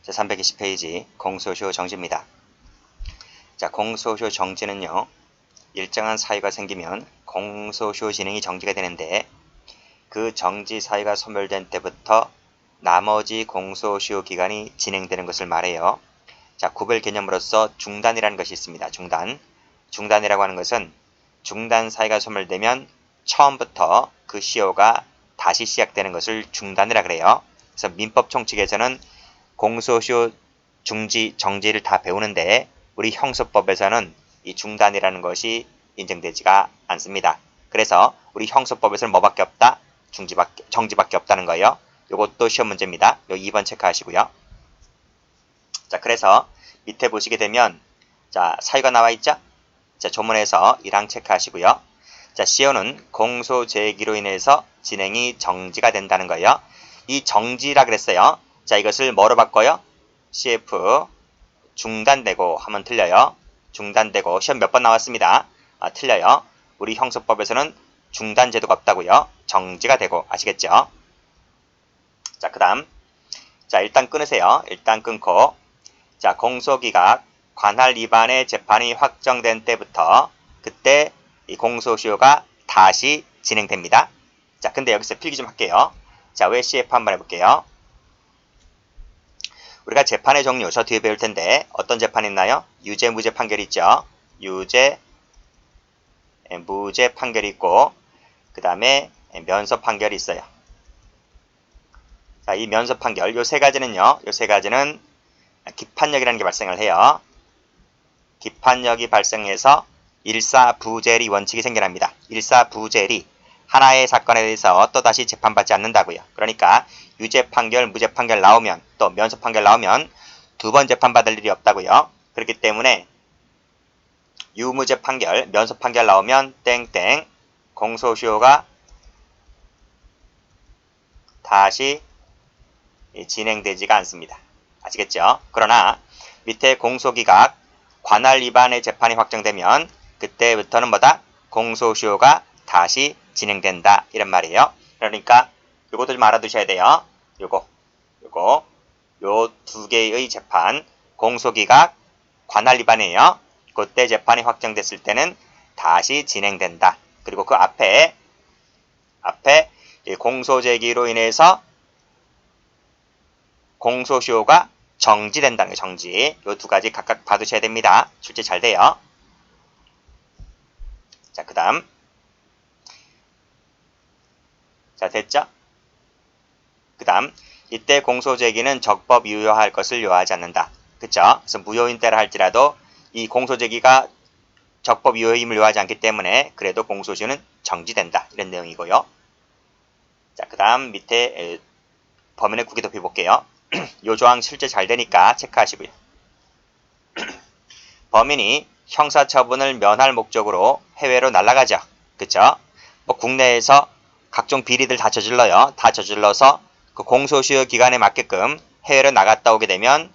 제320페이지 공소시효 정지입니다. 자, 공소시효 정지는요, 일정한 사유가 생기면 공소시효 진행이 정지가 되는데 그 정지 사유가 소멸된 때부터 나머지 공소시효 기간이 진행되는 것을 말해요. 자, 구별 개념으로서 중단이라는 것이 있습니다. 중단이라고 하는 것은 중단 사유가 소멸되면 처음부터 그 시효가 다시 시작되는 것을 중단이라 그래요. 그래서 민법 총칙에서는 공소시효 정지를 다 배우는데 우리 형소법에서는 이 중단이라는 것이 인정되지가 않습니다. 그래서 우리 형소법에서는 뭐밖에 없다? 정지밖에 없다는 거예요. 이것도 시험 문제입니다. 요 2번 체크하시고요. 자, 그래서 밑에 보시게 되면 자, 사유가 나와 있죠? 자, 조문에서 1항 체크하시고요. 자, 시효는 공소 제기로 인해서 진행이 정지가 된다는 거예요. 이 정지라 그랬어요. 자, 이것을 뭐로 바꿔요? CF 중단되고 하면 틀려요. 중단되고 시험 몇 번 나왔습니다. 틀려요. 우리 형소법에서는 중단 제도가 없다고요. 정지가 되고 아시겠죠? 자, 그 다음 자, 일단 끊으세요. 일단 끊고 자, 공소기각 관할 위반의 재판이 확정된 때부터 그때 이 공소시효가 다시 진행됩니다. 자, 근데 여기서 필기 좀 할게요. 자, 왜 CF 한번 해볼게요. 우리가 재판의 종류 저 뒤에 배울 텐데 어떤 재판이 있나요? 유죄, 무죄 판결이 있죠. 유죄, 무죄 판결이 있고 그 다음에 면소 판결이 있어요. 자, 이 면소 판결 요 세 가지는요. 요 세 가지는 기판력이라는 게 발생을 해요. 기판력이 발생해서 일사부재리 원칙이 생겨납니다. 일사부재리 하나의 사건에 대해서 또다시 재판받지 않는다고요. 그러니까 유죄 판결, 무죄 판결 나오면 또 면소 판결 나오면 두 번 재판받을 일이 없다고요. 그렇기 때문에 유무죄 판결, 면소 판결 나오면 땡땡 공소시효가 다시 진행되지가 않습니다. 아시겠죠? 그러나 밑에 공소기각 관할 위반의 재판이 확정되면 그때부터는 뭐다? 공소시효가 다시 진행된다 이런 말이에요. 그러니까 요것도 좀 알아두셔야 돼요. 요 두 개의 재판 공소기각 관할 위반이에요. 그때 재판이 확정됐을 때는 다시 진행된다. 그리고 그 앞에 공소제기로 인해서 공소시효가 정지된다는 게 정지. 요 두 가지 각각 봐두셔야 됩니다. 출제 잘 돼요. 자, 그 다음. 자, 됐죠? 그 다음. 이때 공소제기는 적법 유효할 것을 요하지 않는다. 그쵸? 그래서 무효인 때라 할지라도 이 공소제기가 적법 유효임을 요하지 않기 때문에 그래도 공소시효는 정지된다. 이런 내용이고요. 자, 그 다음 밑에 범인의 구기 도피 볼게요. 요 조항 실제 잘 되니까 체크하시고요. 범인이 형사처분을 면할 목적으로 해외로 날아가죠. 그쵸? 뭐 국내에서 각종 비리들 다 저질러요. 다 저질러서 그 공소시효 기간에 맞게끔 해외로 나갔다 오게 되면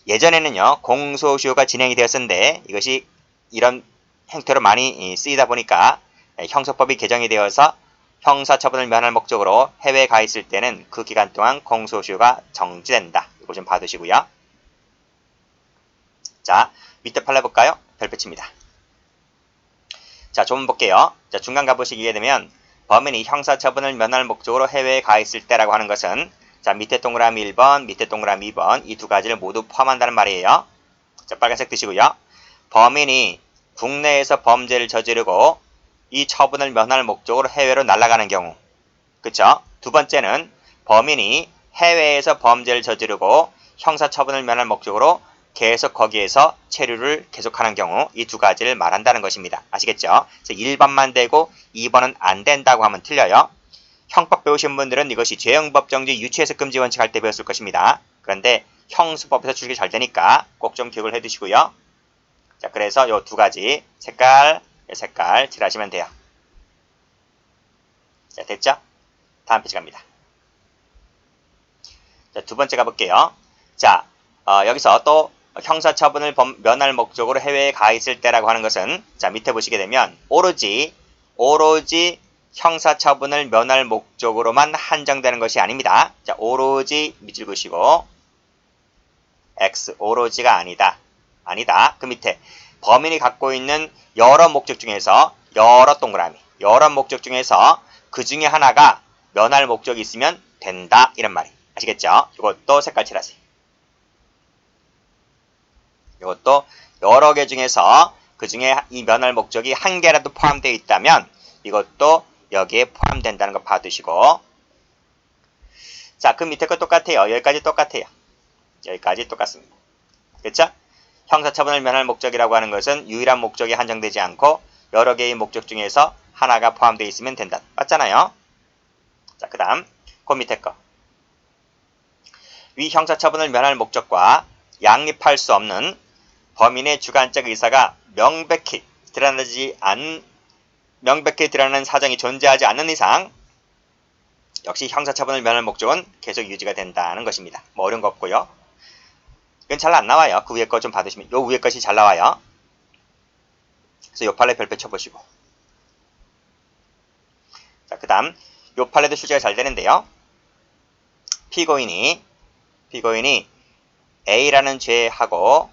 예전에는요. 공소시효가 진행이 되었었는데 이것이 이런 형태로 많이 쓰이다 보니까 형사법이 개정이 되어서 형사처분을 면할 목적으로 해외에 가 있을 때는 그 기간 동안 공소시효가 정지된다. 이거 좀 봐두시고요. 자, 밑에 판례 볼까요? 별표치입니다. 자, 조문 볼게요. 자, 중간 가보시게 되면 범인이 형사처분을 면할 목적으로 해외에 가 있을 때라고 하는 것은 자, 밑에 동그라미 1번, 밑에 동그라미 2번 이 두 가지를 모두 포함한다는 말이에요. 자, 빨간색 드시고요. 범인이 국내에서 범죄를 저지르고 이 처분을 면할 목적으로 해외로 날아가는 경우. 그쵸? 두 번째는 범인이 해외에서 범죄를 저지르고 형사처분을 면할 목적으로 계속 거기에서 체류를 계속하는 경우 이 두 가지를 말한다는 것입니다. 아시겠죠? 그래서 1번만 되고 2번은 안 된다고 하면 틀려요. 형법 배우신 분들은 이것이 죄형법정지 유치해석 금지 원칙 할 때 배웠을 것입니다. 그런데 형수법에서 출기 잘 되니까 꼭 좀 기억을 해두시고요. 자, 그래서 요 두 가지 색깔 칠하시면 돼요. 자, 됐죠? 다음 페이지 갑니다. 자, 두 번째 가볼게요. 자, 여기서 또 형사처분을 면할 목적으로 해외에 가 있을 때라고 하는 것은 자, 밑에 보시게 되면 오로지 형사처분을 면할 목적으로만 한정되는 것이 아닙니다. 자, 오로지 밑줄 그시고 X 오로지가 아니다. 아니다. 그 밑에 범인이 갖고 있는 여러 목적 중에서 여러 동그라미, 여러 목적 중에서 그 중에 하나가 면할 목적이 있으면 된다. 이런 말이. 아시겠죠? 이것도 색깔 칠하세요. 이것도 여러 개 중에서 그 중에 이 면할 목적이 한 개라도 포함되어 있다면 이것도 여기에 포함된다는 거 봐두시고, 자, 그 밑에 거 똑같아요. 여기까지 똑같아요. 여기까지 똑같습니다. 그렇죠? 형사처분을 면할 목적이라고 하는 것은 유일한 목적이 한정되지 않고 여러 개의 목적 중에서 하나가 포함되어 있으면 된다. 맞잖아요? 자, 그 다음 그 밑에 거. 위 형사처분을 면할 목적과 양립할 수 없는 범인의 주관적 의사가 명백히 드러나는 사정이 존재하지 않는 이상 역시 형사처분을 면할 목적은 계속 유지가 된다는 것입니다. 뭐 어려운 거 없고요. 이건 잘 안 나와요. 그 위에 거 좀 받으시면 요 위에 것이 잘 나와요. 그래서 요 판례 별표 쳐보시고, 자, 그 다음 요 판례도 출제가 잘 되는데요. 피고인이 A라는 죄하고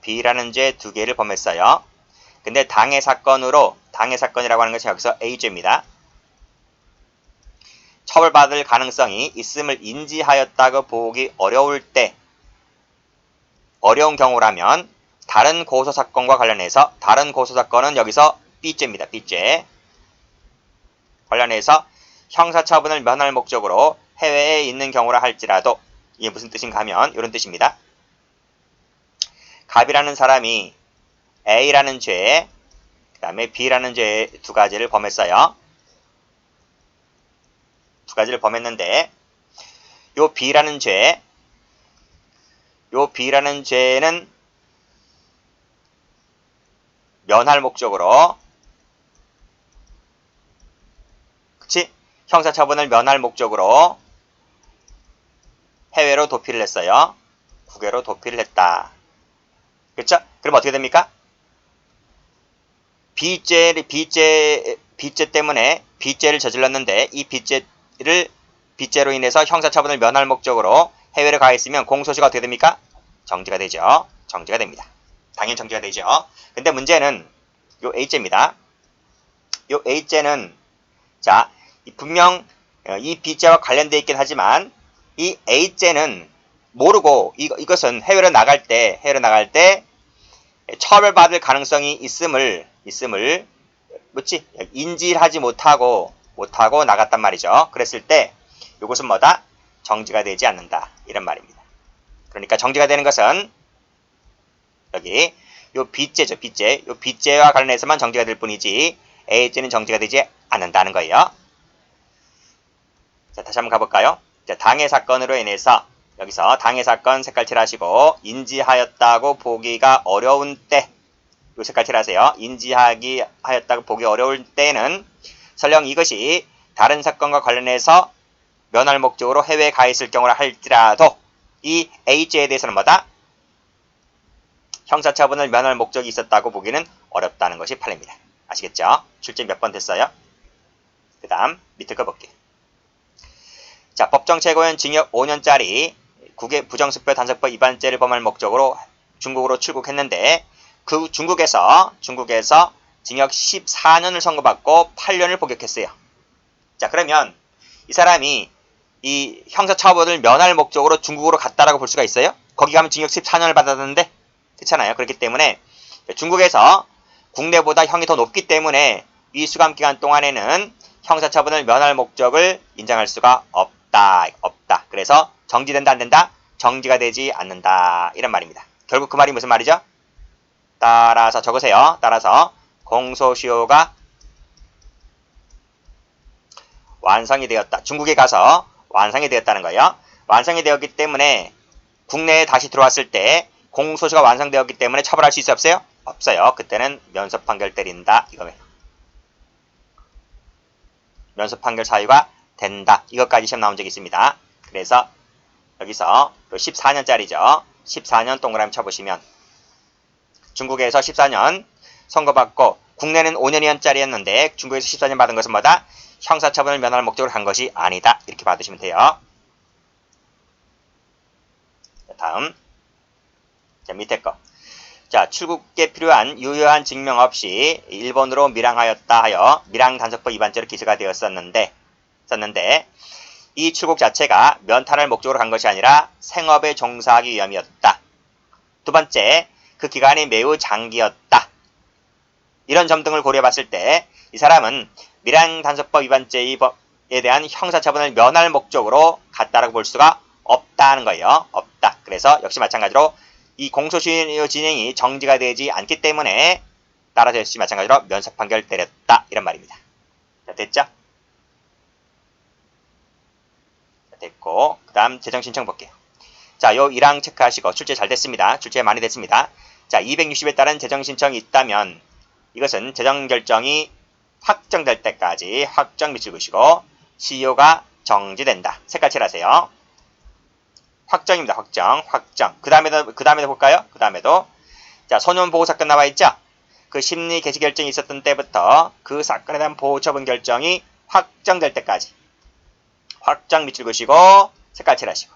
B라는 죄 두 개를 범했어요. 근데 당해 사건이라고 하는 것이 여기서 A죄입니다. 처벌받을 가능성이 있음을 인지하였다고 보기 어려운 경우라면 다른 고소사건과 관련해서, 다른 고소사건은 여기서 B죄입니다. B죄. 관련해서 형사처분을 면할 목적으로 해외에 있는 경우라 할지라도, 이게 무슨 뜻인가 하면 이런 뜻입니다. 갑이라는 사람이 A라는 죄, 그 다음에 B라는 죄 두 가지를 범했어요. 두 가지를 범했는데 요 B라는 죄는 면할 목적으로, 그치? 형사처분을 면할 목적으로 해외로 도피를 했어요. 국외로 도피를 했다. 그렇죠? 그럼 어떻게 됩니까? B죄 때문에 B죄를 저질렀는데 이 B죄로 인해서 형사처분을 면할 목적으로 해외를 가 있으면 공소시가 어떻게 됩니까? 정지가 되죠. 정지가 됩니다. 당연히 정지가 되죠. 근데 문제는 요 A죄입니다. 요 A죄는, 자, 분명 이 B죄와 관련되어 있긴 하지만 이 A죄는 모르고 이것은 해외로 나갈 때 처벌받을 가능성이 있음을 인지하지 못하고 나갔단 말이죠. 그랬을 때 이것은 뭐다? 정지가 되지 않는다. 이런 말입니다. 그러니까 정지가 되는 것은 여기 요 B죄죠. B죄. 요 B죄와 관련해서만 정지가 될 뿐이지 A죄는 정지가 되지 않는다는 거예요. 자, 다시 한번 가볼까요? 자, 당해 사건으로 인해서, 여기서 당해 사건 색깔 칠하시고, 인지하였다고 보기가 어려운 때, 요 색깔 칠하세요. 인지하였다고 보기 어려울 때는 설령 이것이 다른 사건과 관련해서 면할 목적으로 해외에 가 있을 경우라 할지라도 이 A죄에 대해서는 뭐다? 형사처분을 면할 목적이 있었다고 보기는 어렵다는 것이 판례입니다. 아시겠죠? 출제 몇 번 됐어요? 그 다음 밑에 거 볼게요. 자, 법정 최고형 징역 5년짜리 국외 부정수표 단속법 위반죄를 범할 목적으로 중국으로 출국했는데 그 중국에서 징역 14년을 선고받고 8년을 복역했어요. 자, 그러면 이 사람이 이 형사처벌을 면할 목적으로 중국으로 갔다라고 볼 수가 있어요? 거기 가면 징역 14년을 받았는데, 그렇잖아요. 그렇기 때문에 중국에서 국내보다 형이 더 높기 때문에 이 수감기간 동안에는 형사처분을 면할 목적을 인정할 수가 없다. 그래서 정지된다 안 된다? 정지가 되지 않는다. 이런 말입니다. 결국 그 말이 무슨 말이죠? 따라서 적으세요. 따라서 공소시효가 완성이 되었다. 중국에 가서 완성이 되었다는 거예요. 완성이 되었기 때문에 국내에 다시 들어왔을 때 공소시효가 완성되었기 때문에 처벌할 수 있어요? 없어요? 없어요. 그때는 면소 판결 때린다. 이거예요. 면소 판결 사유가 된다. 이것까지 시험 나온 적이 있습니다. 그래서 여기서 14년짜리죠. 14년 동그라미 쳐보시면 중국에서 14년 선고받고 국내는 5년짜리였는데 중국에서 14년 받은 것은 뭐다? 형사처분을 면할 목적으로 한 것이 아니다. 이렇게 받으시면 돼요. 다음 자, 밑에 거. 자, 출국에 필요한 유효한 증명 없이 일본으로 밀항하였다 하여 밀항단속법 위반죄로 기소가 되었었는데 이 출국 자체가 면탈을 목적으로 간 것이 아니라 생업에 종사하기 위함이었다. 두 번째, 그 기간이 매우 장기였다. 이런 점 등을 고려해봤을 때 이 사람은 밀항단속법 위반죄에 대한 형사처분을 면할 목적으로 갔다라고 볼 수가 없다는 거예요. 없다. 그래서 역시 마찬가지로 이 공소시효 진행이 정지가 되지 않기 때문에 따라서 역시 마찬가지로 면책 판결 때렸다. 이런 말입니다. 자, 됐죠? 자, 됐고 그 다음 재정 신청 볼게요. 자, 요 1항 체크하시고 출제 잘 됐습니다. 출제 많이 됐습니다. 자, 260에 따른 재정 신청이 있다면 이것은 재정 결정이 확정될 때까지 확정 밑줄 그으시고 시효가 정지된다. 색깔 칠하세요. 확정입니다. 확정. 그 다음에도 볼까요? 그 다음에도 자, 소년 보호 사건 나와 있죠? 그 심리 개시 결정이 있었던 때부터 그 사건에 대한 보호 처분 결정이 확정될 때까지 확정 밑줄 그으시고 색깔 칠하시고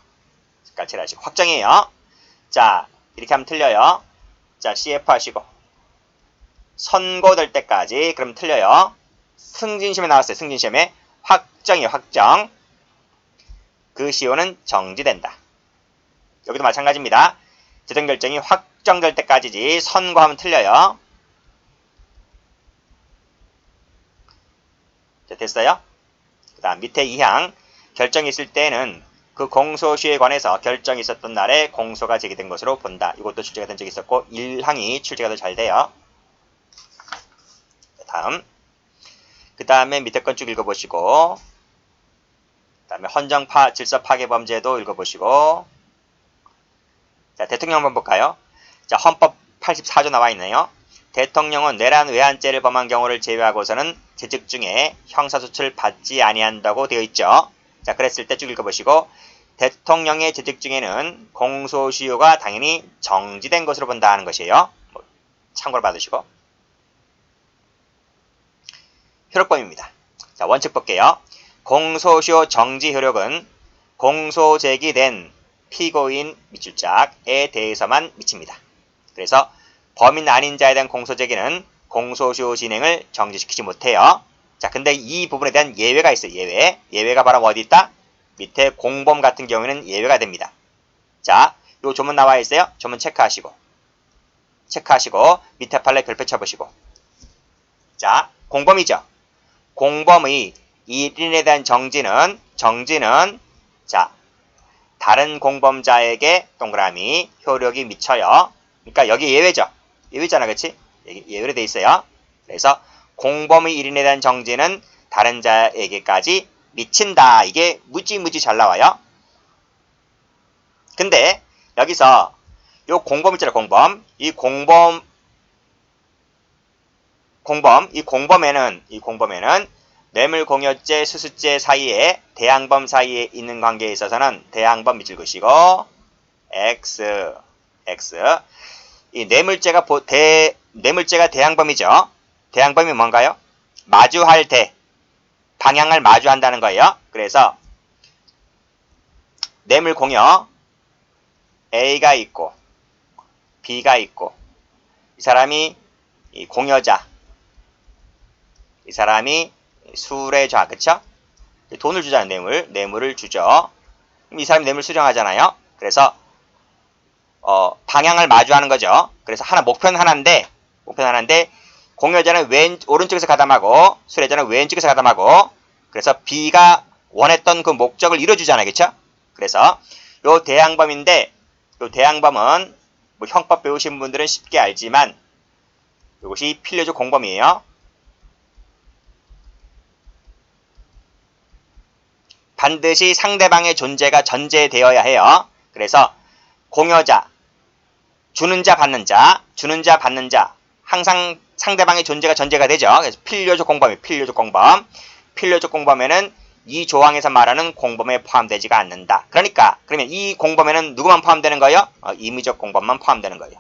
확정이에요. 자, 이렇게 하면 틀려요. 자, CF 하시고 선고될 때까지 그럼 틀려요. 승진시험에 나왔어요. 승진시험에 확정이에요. 확정. 그 시효는 정지된다. 여기도 마찬가지입니다. 재정 결정이 확정될 때까지지 선고하면 틀려요. 자, 됐어요? 그 다음 밑에 2항 결정이 있을 때는 그 공소시효에 관해서 결정이 있었던 날에 공소가 제기된 것으로 본다. 이것도 출제가 된 적이 있었고 1항이 출제가 더 잘 돼요. 다음 그 다음에 밑에 건 쭉 읽어보시고 그 다음에 헌정 질서 파괴 범죄도 읽어보시고 자, 대통령 한번 볼까요? 자, 헌법 84조 나와 있네요. 대통령은 내란 외환죄를 범한 경우를 제외하고서는 재직 중에 형사소출을 받지 아니한다고 되어 있죠. 자, 그랬을 때 쭉 읽어보시고 대통령의 재직 중에는 공소시효가 당연히 정지된 것으로 본다 하는 것이에요. 참고를 받으시고 효력범위입니다. 자, 원칙 볼게요. 공소시효 정지 효력은 공소 제기된 피고인 밑줄짝에 대해서만 미칩니다. 그래서 범인 아닌 자에 대한 공소 제기는 공소시효 진행을 정지시키지 못해요. 자, 근데 이 부분에 대한 예외가 있어요. 예외가 바로 어디 있다? 밑에 공범 같은 경우에는 예외가 됩니다. 자, 요 조문 나와 있어요. 조문 체크하시고 밑에 판례 별표 쳐보시고 자, 공범이죠. 공범의 1인에 대한 정지는 자, 다른 공범자에게 동그라미 효력이 미쳐요. 그러니까 여기 예외죠. 예외잖아, 그치? 예외로 돼 있어요. 그래서 공범의 1인에 대한 정지는 다른 자에게까지 미친다. 이게 무지 잘 나와요. 근데 여기서 요 공범 있잖아요. 공범. 이 공범에는 뇌물공여죄, 수수죄 사이에 대항범 사이에 있는 관계에 있어서는 대항범 밑줄 그으시고 X 이 뇌물죄가 대항범이죠. 대항범이 뭔가요? 마주할 방향을 마주한다는 거예요. 그래서 뇌물공여 A가 있고 B가 있고 이 사람이 이 공여자 이 사람이 수뢰자, 그쵸? 돈을 주자는 뇌물을 주죠. 그럼 이 사람이 뇌물 수령하잖아요. 그래서 방향을 마주하는 거죠. 그래서 목표는 하나인데 공여자는 오른쪽에서 가담하고 수뢰자는 왼쪽에서 가담하고 그래서 B가 원했던 그 목적을 이뤄주잖아요. 그쵸? 그래서 요 대항범인데 요 대항범은 뭐 형법 배우신 분들은 쉽게 알지만 이것이 필요적 공범이에요. 반드시 상대방의 존재가 전제되어야 해요. 그래서 공여자, 주는 자, 받는 자 항상 상대방의 존재가 전제가 되죠. 그래서 필요적 공범에는 이 조항에서 말하는 공범에 포함되지가 않는다. 그러면 이 공범에는 누구만 포함되는 거예요? 임의적 공범만 포함되는 거예요.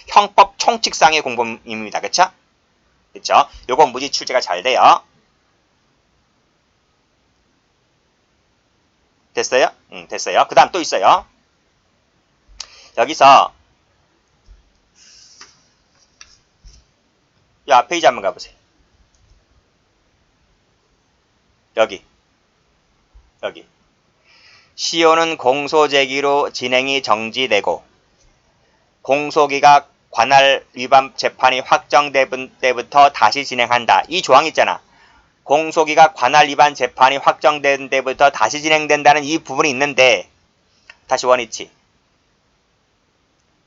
형법 총칙상의 공범입니다. 그쵸? 그쵸? 요건 무지 출제가 잘 돼요. 됐어요? 됐어요. 그 다음 또 있어요. 여기서 이 앞 페이지 한번 가보세요. 여기 시효는 공소제기로 진행이 정지되고 공소기가 관할 위반 재판이 확정된 때부터 다시 진행한다. 이 조항 있잖아. 공소기가 관할 위반 재판이 확정된 때부터 다시 진행된다는 이 부분이 있는데 다시 원위치.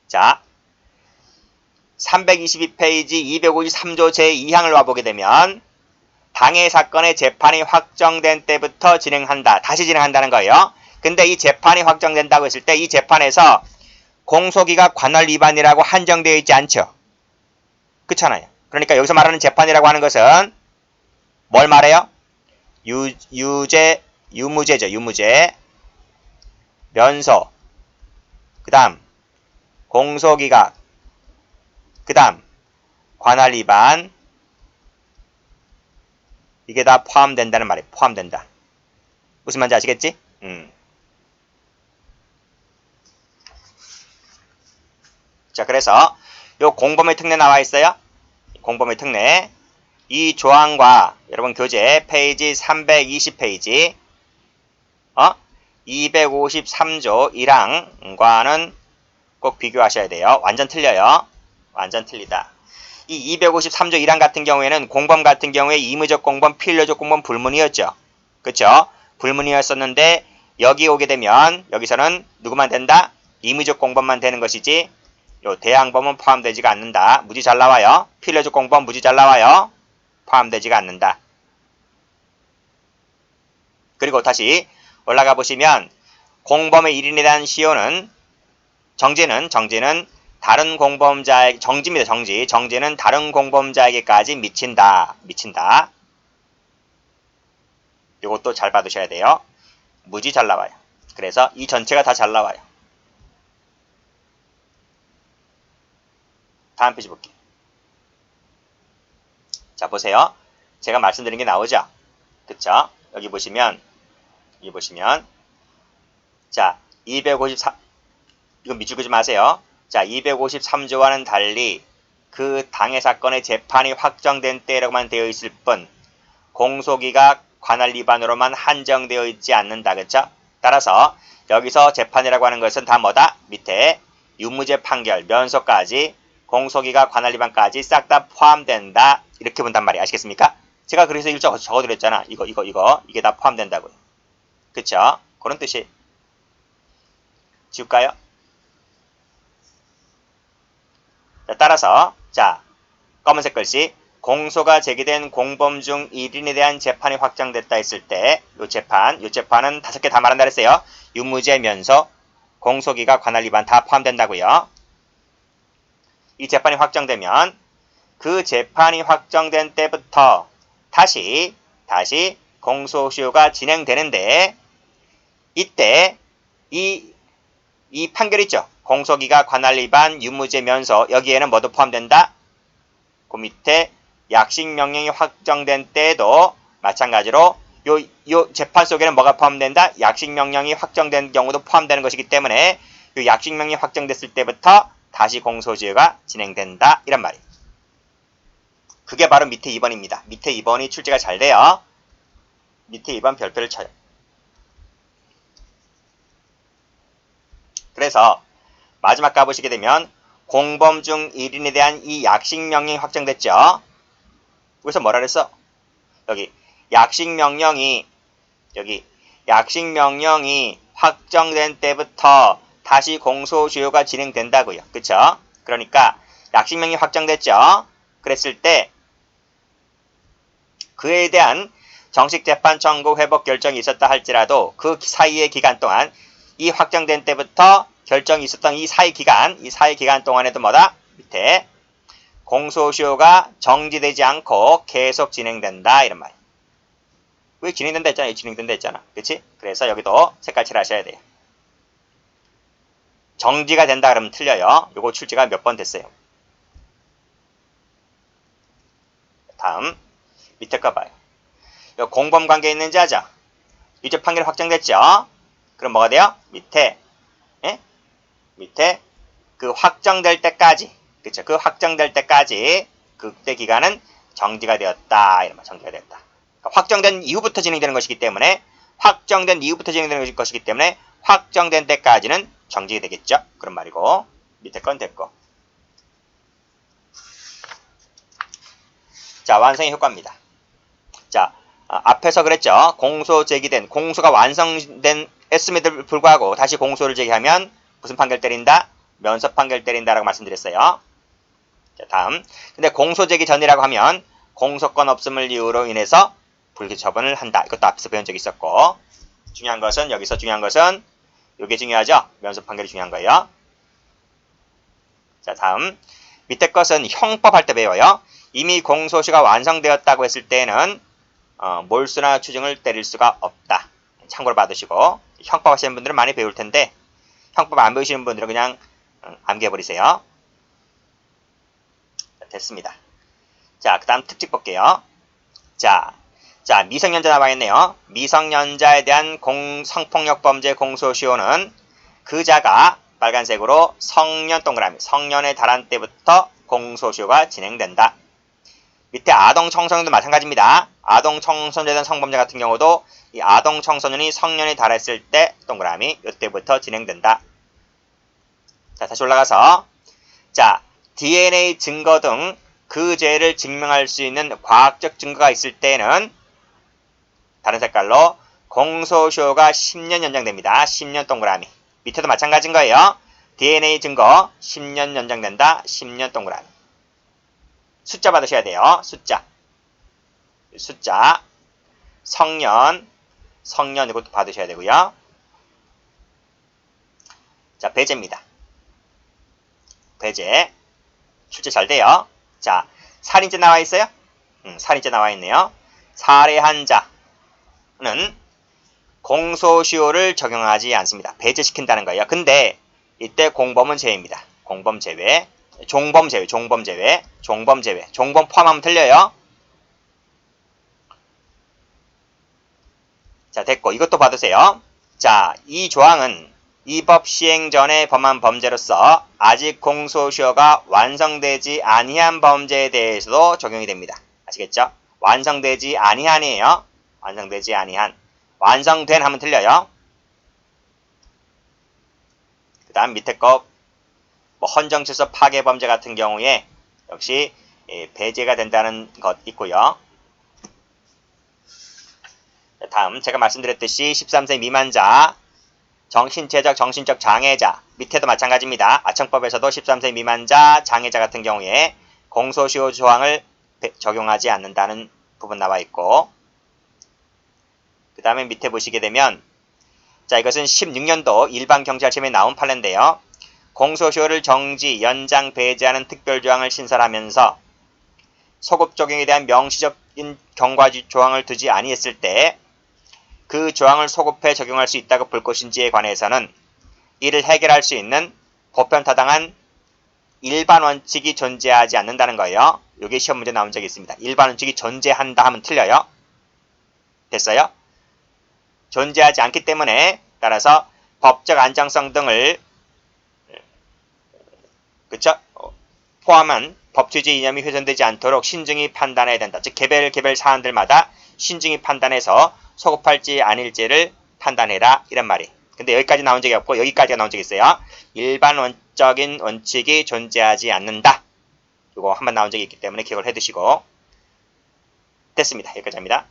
자, 322페이지 253조 제2항을 와보게 되면 당해 사건의 재판이 확정된 때부터 진행한다. 다시 진행한다는 거예요. 근데 이 재판이 확정된다고 했을 때 이 재판에서 공소기가 관할 위반이라고 한정되어 있지 않죠. 그렇잖아요. 그러니까 여기서 말하는 재판이라고 하는 것은 뭘 말해요? 유무죄죠. 유무죄, 면소, 그 다음 공소기각, 그 다음 관할 위반, 이게 다 포함된다는 말이에요. 포함된다. 무슨 말인지 아시겠지? 자, 그래서 요 공범의 특례 나와 있어요. 공범의 특례. 이 조항과 여러분 교재 페이지 320페이지 253조 1항과는 꼭 비교하셔야 돼요. 완전 틀려요. 완전 틀리다. 이 253조 1항 같은 경우에는 공범 같은 경우에 임의적 공범, 필요적 공범 불문이었죠. 그쵸? 불문이었었는데 여기 오게 되면 여기서는 누구만 된다? 임의적 공범만 되는 것이지 요 대항범은 포함되지가 않는다. 무지 잘 나와요. 필요적 공범 무지 잘 나와요. 포함되지가 않는다. 그리고 다시 올라가 보시면 공범의 1인에 대한 시효는 정지는 다른 공범자에게 정지입니다. 정지는 다른 공범자에게까지 미친다. 이것도 잘 받으셔야 돼요. 무지 잘 나와요. 그래서 이 전체가 다 잘 나와요. 다음 페이지 볼게요. 자, 보세요. 제가 말씀드린 게 나오죠? 그쵸? 여기 보시면 자, 254 이건 밑줄 그지 마세요. 자, 253조와는 달리 그 당해 사건의 재판이 확정된 때라고만 되어 있을 뿐 공소기가 관할 위반으로만 한정되어 있지 않는다. 그쵸? 따라서 여기서 재판이라고 하는 것은 다 뭐다? 밑에 유무죄 판결, 면소까지 공소기가 관할 위반까지 싹 다 포함된다. 이렇게 본단 말이에요. 아시겠습니까? 제가 그래서 일정 적어드렸잖아. 이게 다 포함된다고요. 그쵸? 그런 뜻이. 지울까요? 자, 따라서 자, 검은색 글씨 공소가 제기된 공범 중 1인에 대한 재판이 확정됐다 했을 때 요 재판은 5개 다 말한다 그랬어요. 유무죄, 면소, 공소기가 관할 위반 다 포함된다고요. 이 재판이 확정되면 그 재판이 확정된 때부터 다시 공소시효가 진행되는데 이때 이 판결 있죠. 공소기가 관할 위반, 유무죄, 면소 여기에는 뭐도 포함된다? 그 밑에 약식명령이 확정된 때도 마찬가지로 요 재판 속에는 뭐가 포함된다? 약식명령이 확정된 경우도 포함되는 것이기 때문에 요 약식명령이 확정됐을 때부터 다시 공소시효가 진행된다. 이란 말이에요. 그게 바로 밑에 2번입니다. 밑에 2번이 출제가 잘 돼요. 밑에 2번 별표를 쳐요. 그래서 마지막 가보시게 되면 공범 중 1인에 대한 이 약식명령이 확정됐죠. 여기서 뭐라 그랬어? 여기 약식명령이 확정된 때부터 다시 공소시효가 진행된다고요. 그쵸? 그러니까 약식명령이 확정됐죠. 그랬을 때 그에 대한 정식 재판 청구 회복 결정이 있었다 할지라도 그 사이의 기간 동안 이 확정된 때부터 결정이 있었던 이 사이 기간 동안에도 뭐다? 밑에 공소시효가 정지되지 않고 계속 진행된다 이런 말이에요. 왜 진행된다 했잖아. 진행된다 했잖아. 그치? 그래서 여기도 색깔 칠하셔야 돼요. 정지가 된다 그러면 틀려요. 요거 출제가 몇 번 됐어요. 다음 밑에 거 봐요. 공범관계 있는지 하자. 유죄 판결 확정됐죠? 그럼 뭐가 돼요? 밑에 예? 밑에 그 확정될 때까지 그쵸? 그 확정될 때까지 그때 기간은 정지가 되었다. 이런 말 정지가 되었다. 그러니까 확정된 이후부터 진행되는 것이기 때문에 확정된 때까지는 정지가 되겠죠. 그런 말이고 밑에 건 됐고. 자, 완성의 효과입니다. 자, 앞에서 그랬죠. 공소 제기된 공소가 완성된 했음에도 불구하고 다시 공소를 제기하면 무슨 판결 때린다? 면소 판결 때린다라고 말씀드렸어요. 자, 다음. 근데 공소 제기 전이라고 하면 공소권 없음을 이유로 인해서 불기 처분을 한다. 이것도 앞에서 배운 적이 있었고. 여기서 중요한 것은 이게 중요하죠. 면소 판결이 중요한 거예요. 자, 다음. 밑에 것은 형법 할 때 배워요. 이미 공소시가 완성되었다고 했을 때는 몰수나 추징을 때릴 수가 없다. 참고로 받으시고 형법 하시는 분들은 많이 배울 텐데 형법 안 배우시는 분들은 그냥 암기해버리세요. 됐습니다. 자, 그 다음 특징 볼게요. 자, 미성년자 나와있네요. 미성년자에 대한 성폭력 범죄 공소시효는 그자가 빨간색으로 성년 동그라미 성년에 달한 때부터 공소시효가 진행된다. 밑에 아동 청소년도 마찬가지입니다. 아동 청소년에 대한 성범죄 같은 경우도 이 아동 청소년이 성년에 달했을 때 동그라미 이때부터 진행된다. 자, 다시 올라가서 자, DNA 증거 등 그 죄를 증명할 수 있는 과학적 증거가 있을 때는 다른 색깔로 공소시효가 10년 연장됩니다. 10년 동그라미. 밑에도 마찬가지인 거예요. DNA 증거 10년 연장된다. 10년 동그라미. 숫자 받으셔야 돼요. 숫자. 성년 이것도 받으셔야 되고요. 자, 배제입니다. 배제. 출제 잘 돼요. 자, 살인죄 나와 있어요? 살인죄 나와 있네요. 살해한 자는 공소시효를 적용하지 않습니다. 배제시킨다는 거예요. 근데 이때 공범은 제외입니다. 공범 제외. 종범 제외. 종범 포함하면 틀려요. 자, 됐고 이것도 받으세요. 자, 이 조항은 이 법 시행 전에 범한 범죄로서 아직 공소시효가 완성되지 아니한 범죄에 대해서도 적용이 됩니다. 아시겠죠? 완성되지 아니한이에요. 완성되지 아니한. 완성된 하면 틀려요. 그 다음 밑에 거 헌정질서 파괴 범죄 같은 경우에 역시 배제가 된다는 것 있고요. 다음 제가 말씀드렸듯이 13세 미만자, 정신체적, 정신적 장애자 밑에도 마찬가지입니다. 아청법에서도 13세 미만자, 장애자 같은 경우에 공소시효 조항을 적용하지 않는다는 부분 나와 있고 그 다음에 밑에 보시게 되면 자, 이것은 16년도 일반경찰청에 나온 판례인데요. 공소시효를 정지, 연장, 배제하는 특별조항을 신설하면서 소급 적용에 대한 명시적인 경과지 조항을 두지 아니했을 때 그 조항을 소급해 적용할 수 있다고 볼 것인지에 관해서는 이를 해결할 수 있는 보편타당한 일반 원칙이 존재하지 않는다는 거예요. 이게 시험 문제 나온 적이 있습니다. 일반 원칙이 존재한다 하면 틀려요. 됐어요? 존재하지 않기 때문에 따라서 법적 안정성 등을 그쵸? 포함한 법취지 이념이 훼손되지 않도록 신중히 판단해야 된다. 즉 개별 사안들마다 신중히 판단해서 소급할지 아닐지를 판단해라 이런 말이. 근데 여기까지 나온 적이 없고 여기까지가 나온 적이 있어요. 일반적인 원칙이 존재하지 않는다. 이거 한번 나온 적이 있기 때문에 기억을 해두시고 됐습니다. 여기까지 합니다.